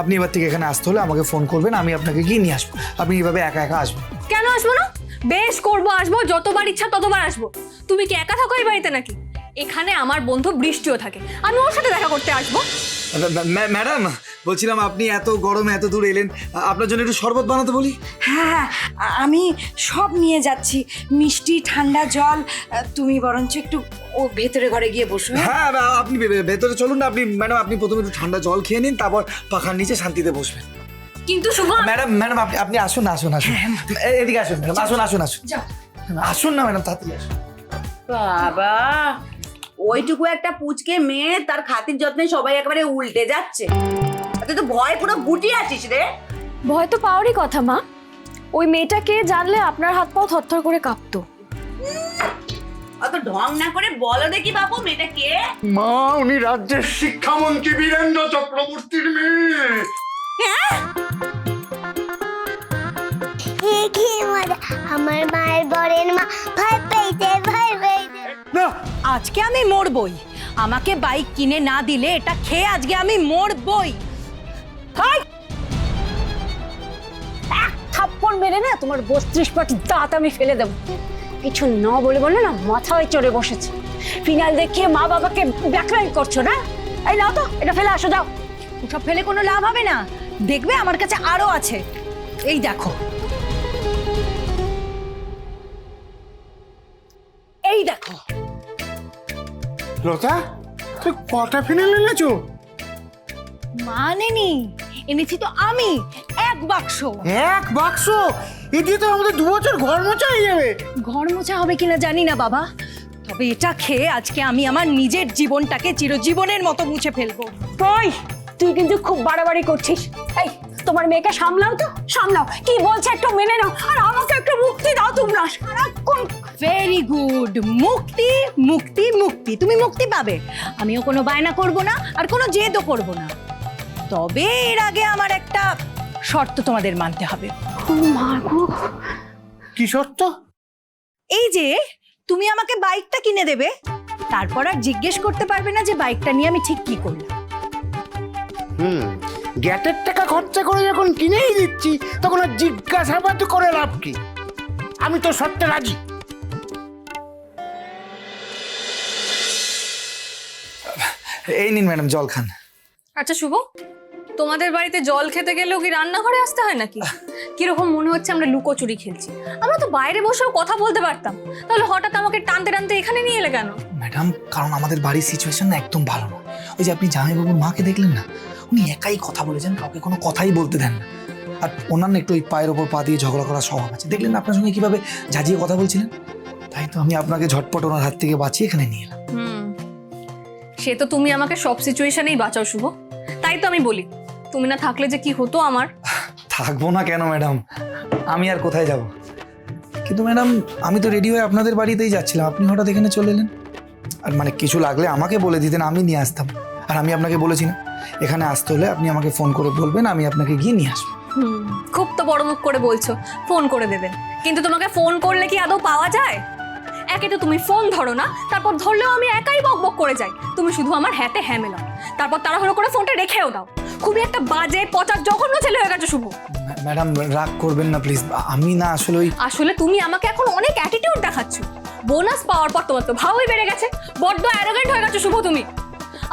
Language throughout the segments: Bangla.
আপনি এবার থেকে এখানে আসতে হলে আমাকে ফোন করবেন, আমি আপনাকে গিয়ে নিয়ে আসবো। আপনি এইভাবে একা একা আসবেন? কেন আসবো না? বেশ করবো, আসবো, যতবার ইচ্ছা ততবার আসবো। তুমি কি একা থাকো এই বাড়িতে নাকি? এখানে আমার বন্ধু বৃষ্টিও থাকে, আমি ওর সাথে দেখা করতে আসবো। ম্যাডাম বলছিলাম, আপনি এত গরমে এত দূর এলেন, আপনার জন্য একটু শরবত বানাতে বলি? হ্যাঁ, আমি সব নিয়ে যাচ্ছি, মিষ্টি ঠান্ডা জল। তুমি বরঞ্চ একটু ও ভেতরে ঘরে গিয়ে বসো। হ্যাঁ, আপনি ভেতরে চলুন না। আপনি ম্যাডাম, আপনি প্রথমে একটু ঠান্ডা জল খেয়ে নিন, তারপর পাখার নিচে শান্তিতে বসবেন। কিন্তু শুভ, ম্যাডাম আপনি আসুন আসুন আসুন, এদিকে আসুন ম্যাডাম, আসুন আসুন আসুন আসুন না ম্যাডাম, তাড়াতাড়ি আসুন। বাবা, ওইটুকু একটা পুচকে মেয়ে, তার খাতির যত্নে সবাই একেবারে উল্টে যাচ্ছে। তুই তো ভয় পুরো গুটিয়ে আছিস রে। ভয় তো পাওয়ারই কথা মা। ওই মেয়েটাকে জানলে আপনার হাত পাও থরথর করে কাঁপতো। অত ঢং না করে বলো দেখি বাবু, মেয়েটা কে? মা, উনি রাজ্যের শিক্ষামন্ত্রী বীরেন্দ্র চক্রবর্তীর মেয়ে। আমার মায়ের বরের মা ভয় পেয়েছে। না, আজকে আমি মরবই। আমাকে বাইক কিনে না দিলে এটা খেয়ে আজকে আমি মরবই। এক থাপ্পড় মেরে না তোমার 32 পাটি দাঁত আমি ফেলে দেবো। কিছু না বলে বলে না মাথায় চড়ে বসেছে। ফিনাল দেখিয়ে মা বাবাকে ব্ল্যাকমেল করছো না? এই নাও তো, এটা ফেলে আসো, যাও। ওসব ফেলে কোনো লাভ হবে না, দেখবে আমার কাছে আরো আছে। এই দেখো, এই দেখো। লতা, তুই কটা ফিনাল এনেছো? মানে নি এনেছি তো আমি এক বাক্স। এক বাক্স? এ দিয়ে তো আমাদের 2 বছর ঘর মোছা হয়ে যাবে। ঘর মোছা হবে কিনা জানি না বাবা, তবে এটা খেয়ে আজকে আমি আমার নিজের জীবনটাকে চিরজীবনের মতো মুছে ফেলবো। ওই, তুই কিন্তু খুব বাড়াবাড়ি করছিস। এই, তোমার মেয়েকে সামলাও তো, সামলাও। কি বলছে একটু মেনে নাও, আর আমাকে একটু মুক্তি দাও তোমরা। সারাক্ষণ ভেরি গুড, মুক্তি মুক্তি মুক্তি। তুমি মুক্তি পাবে, আমিও কোনো বায়না করব না আর কোনো জেদও করব না। তবে এর আগে আমার একটা শর্ত তোমাদের মানতে হবে। কি শর্ত? এই যে তুমি আমাকে বাইকটা কিনে দেবে, তারপর আর জিজ্ঞেস করতে পারবে না যে বাইকটা নিয়ে আমি ঠিক কি করলাম। গ্যাটের টাকা খরচা করে যখন কিনেই দিচ্ছি, তখন আর জিজ্ঞাসাবাদ করে লাভ কি? আমি তো শর্তে রাজি। এই নিন ম্যাডাম, জল খান। আচ্ছা শুভ, তোমাদের বাড়িতে জল খেতে গেলেও কি রান্নাঘরে আসতে হয় নাকি? কিরকম মনে হচ্ছে আমরা লুকোচুরি খেলছি। আমরা তো বাইরে বসেও কথা বলতে পারতাম, তাহলে হঠাৎ আমাকে টানতে টানতে এখানে নিয়ে এলে কেন? ম্যাডাম, কারণ আমাদের বাড়ির সিচুয়েশন না একদম ভালো না। ওই যে আপনি জামাইবাবুর মাকে দেখলেন না, উনি একাই কথা বলেছেন, কাউকে কোনো কথাই বলতে দেন না। আর ওনার না একটু ওই পায়ের ওপর পা দিয়ে ঝগড়া করার স্বভাব আছে। দেখলেন না আপনার সঙ্গে কিভাবে ঝাঁঝিয়ে কথা বলছিলেন? তাই তো আমি আপনাকে ঝটপট ওনার হাত থেকে বাঁচিয়ে এখানে নিয়ে এলাম। সে তো তুমি আমাকে সব সিচুয়েশনেই বাঁচাও শুভ। তাই তো আমি বলি, তুমি না থাকলে যে কি হতো আমার। থাকবো না কেন ম্যাডাম, আমি আর কোথায় যাব? কিন্তু ম্যাডাম, আমি তো রেডি হয়ে আপনাদের বাড়িতেই যাচ্ছিলাম, আপনি হঠাৎ এখানে চলে এলেন। আর মানে কিছু লাগলে আমাকে বলে দিতেন, আমি নিয়ে আসতাম। আর আমি আপনাকে বলেছি না, এখানে আসতে হলে আপনি আমাকে ফোন করে বলবেন, আমি আপনাকে গিয়ে নিয়ে আসবো। খুব তো বড় মুখ করে বলছো ফোন করে দেবেন, কিন্তু তোমাকে ফোন করলে কি আদৌ পাওয়া যায়? একে তো তুমি ফোন ধরো না, তারপর ধরলেও আমি একাই বক বক করে যাই। তুমি শুধু আমার হ্যাতে হ্যাঁ মেলাও, তারপর তাড়াহুড়ো করে ফোনটা রেখেও দাও। খুবই একটা বাজে পচা জঘন্য ছেলে হয়ে গেছে শুভ। ম্যাডাম রাগ করবেন না প্লিজ, আমি না আসলে তুমি আমাকে এখন অনেক অ্যাটিটিউড দেখাচ্ছ। বোনাস পাওয়ার পর তোমার তো ভাবই বেড়ে গেছে, বড্ড অ্যারোগেন্ট হয়ে গেছে শুভ তুমি।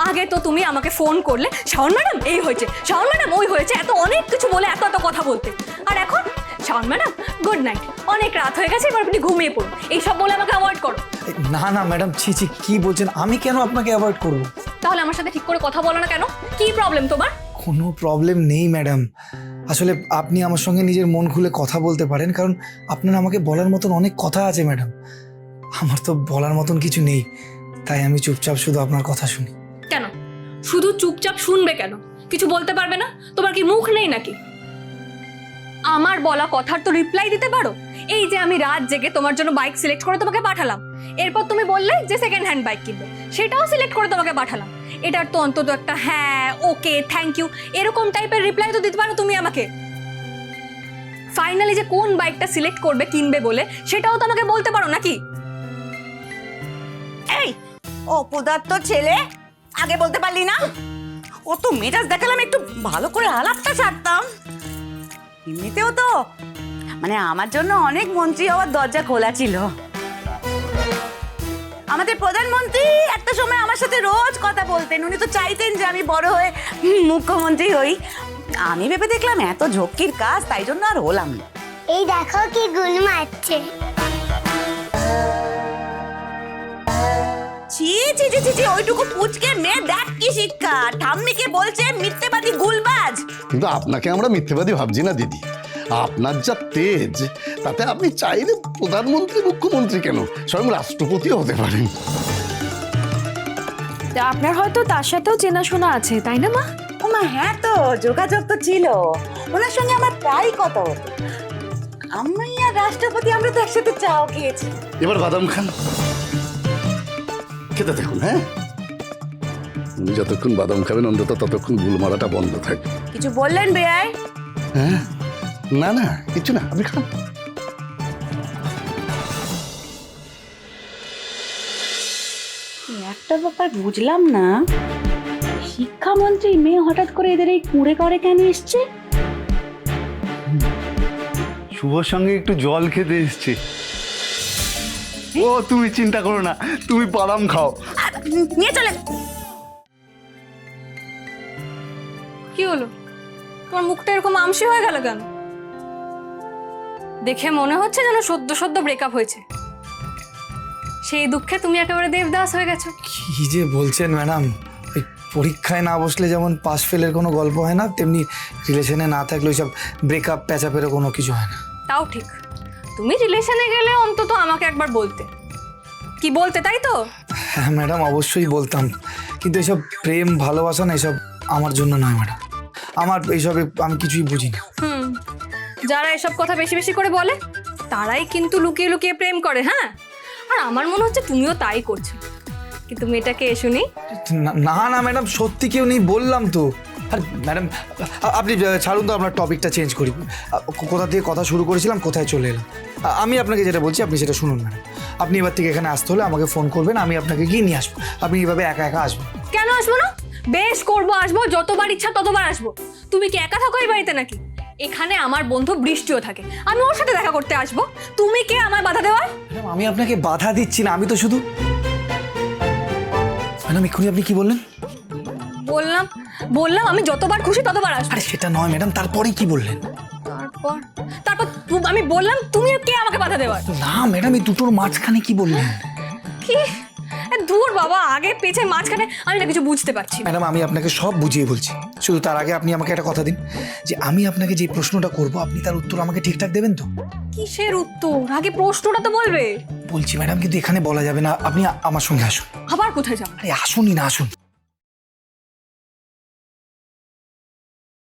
আগে তো তুমি আমাকে ফোন করলে, শাওন ম্যাডাম এই হয়েছে, শাওন ম্যাডাম ওই হয়েছে, এত অনেক কিছু বলে এত এত কথা বলতে। আর এখন শাওন ম্যাডাম গুড নাইট, অনেক রাত হয়ে গেছে, এবার আপনি ঘুমিয়ে পড়ুন, এইসব বলে আমাকে অ্যাভয়েড করো। না না ম্যাডাম, ছি কি বলছেন? আমি কেন আপনাকে অ্যাভয়েড করব? তাহলে আমার সাথে ঠিক করে কথা বলো না কেন? কি প্রবলেম তোমার? কোনো প্রবলেম নেই ম্যাডাম। আসলে আপনি আমার সঙ্গে নিজের মন খুলে কথা বলতে পারেন, কারণ আপনার আমাকে বলার মতন অনেক কথা আছে ম্যাডাম। আমার তো বলার মতন কিছু নেই, তাই আমি চুপচাপ শুধু আপনার কথা শুনি। কেন শুধু চুপচাপ শুনবে কেন? কিছু বলতে পারবে না? তোমার কি মুখ নেই নাকি? আমার বলা কথার তো রিপ্লাই দিতে পারো। এই যে আমি রাত জেগে তোমার জন্য বাইক সিলেক্ট করে তোমাকে পাঠালাম, এরপর তুমি বললে যে সেকেন্ড হ্যান্ড বাইক কিনবে, সেটাও সিলেক্ট করে তোমাকে পাঠালাম। এটার তো অন্তত একটা হ্যাঁ, ওকে, থ্যাংক ইউ এরকম টাইপের রিপ্লাই তো দিতে পারো তুমি আমাকে। ফাইনালি যে কোন বাইকটা সিলেক্ট করবে কিনবে বলে, সেটাও তো আমাকে বলতে পারো নাকি? এই অপদার্থ ছেলে, আগে বলতে পারলি না? কত মেজাজ দেখালাম, একটু ভালো করে আলাপটা সারতাম। এমনিতেও তো মানে আমার জন্য অনেক মন্ত্রী হওয়ার দরজা খোলা ছিল। আমাদের প্রধানমন্ত্রী একটা সময় আমার সাথে রোজ কথা বলতেন, উনি তো চাইতেন যে আমি বড় হয়ে মুখ্যমন্ত্রী হই। আমি ভেবে দেখলাম এত ঝক্কির কাজ, তাই জন্য আর হলাম না। এই দেখো কি গুল মারছে। ছি ছি ছি ছি ছি, ওইটুকু পুচকে মেয়ে দেখ কি শিক্ষা, ঠাম্মিকে বলছে মিথ্যেবাদী গুলবাজ। কিন্তু আপনাকে আমরা মিথ্যেবাদী ভাবছি না দিদি, আপনার যা তেজ তাতে আপনি চাইলে প্রধানমন্ত্রী মুখ্যমন্ত্রী কেন স্বয়ং রাষ্ট্রপতিও হতে পারেন। আপনার হয়তো তার সাথেও চেনাশোনা আছে, তাই না মা? ও মা, হ্যাঁ তো যোগাযোগ তো ছিল, ওনার সঙ্গে আমার প্রায় কথা হতো। আমি আর রাষ্ট্রপতি আমরা তো একসাথে চাও খেয়েছি। এবার বাদাম খান, খেতে দেখুন। হ্যাঁ, উনি যতক্ষণ বাদাম খাবেন অন্তত ততক্ষণ গুল মারাটা বন্ধ থাকবে। কিছু বললেন বেয়াই? হ্যাঁ, না না কিছু না, আপনি খান। একটা ব্যাপার বুঝলাম না, শিক্ষামন্ত্রী মেয়ে হঠাৎ করে এদের এই কুঁড়ে করে কেন এসছে? শুভর সঙ্গে একটু জল খেতে এসছে। ও তুমি চিন্তা করো না, তুমি বাদাম খাও। নিয়ে চলেন। কি হলো, তোমার মুখটা এরকম আমসি হয়ে গেল কেন? দেখে মনে হচ্ছে যেন সদ্য সদ্য ব্রেকআপ হয়েছে। সেই দুঃখে তুমি একেবারে দেবদাস হয়ে গেছো। কি যে বলছেন ম্যাডাম, ওই পরীক্ষায় না বসলে যেমন পাস ফেলের কোনো গল্প হয় না, তেমনি রিলেশনে না থাকলে ওইসব ব্রেকআপ প্যাচাপেরও কোনো কিছু হয় না। তাও ঠিক, তুমি রিলেশনে গেলে অন্তত আমাকে একবার বলতে। কি বলতে, তাই তো? হ্যাঁ ম্যাডাম, অবশ্যই বলতাম, কিন্তু এইসব প্রেম ভালোবাসা না, এসব আমার জন্য নয় ম্যাডাম। আমার এইসবে আমি কিছুই বুঝি না। যারা এসব কথা বেশি বেশি করে বলে তারাই কিন্তু লুকিয়ে লুকিয়ে প্রেম করে। হ্যাঁ, আর আমার মনে হচ্ছে তুমিও তাই করছো। কিন্তু মেয়েটাকে শুনি। না না ম্যাডাম, সত্যি কেউ নেই বললাম তো। আর ম্যাডাম আপনি ছাড়ুন তো, আপনার টপিকটা চেঞ্জ করি। কোথা থেকে কথা শুরু করেছিলাম, কোথায় চলে এলাম? আমি আপনাকে যেটা বলছি আপনি সেটা শুনুন ম্যাডাম। আপনি এবার থেকে এখানে আসতে হলে আমাকে ফোন করবেন, আমি আপনাকে গিয়ে নিয়ে আসবো। আপনি এইভাবে একা একা আসবেন কেন? আসবো না, বেশ করবো, আসবো, যতবার ইচ্ছা ততবার আসবো। তুমি কি একা থাকো এই বাড়িতে নাকি? এখানে আমার বন্ধু বৃষ্টিও থাকে, আমি ওর সাথে দেখা করতে আসবো। তুমি কে আমার বাধা দেওয়ার? ম্যাডাম আমি আপনাকে বাধা দিচ্ছি না, আমি তো শুধু। ম্যাডাম এক্ষুনি আপনি কি বললেন? বললাম আমি যতবার খুশি ততবার আসবো। আরে সেটা নয় ম্যাডাম, তারপরে কি বললেন? তারপর আমি বললাম তুমি কে আমাকে বাধা দেওয়ার? না ম্যাডাম, এই দুটোর মাঝখানে কি বললেন? কি দূর বাবা, আগে পেছে মাঝখানে আমি না কিছু বুঝতে পারছি না। ম্যাডাম আমি আপনাকে সব বুঝিয়ে বলছি, শুধু তার আগে আপনি আমাকে একটা কথা দিন, যে আমি আপনাকে যে প্রশ্নটা করব আপনি তার উত্তর আমাকে ঠিকঠাক দেবেন তো? কিসের উত্তর? আগে প্রশ্নটা তো বলবে। বলছি ম্যাডাম, কিন্তু এখানে বলা যাবে না, আপনি আমার সঙ্গে আসুন। আবার কোথায় যাবো? আরে আসুনই না, আসুন।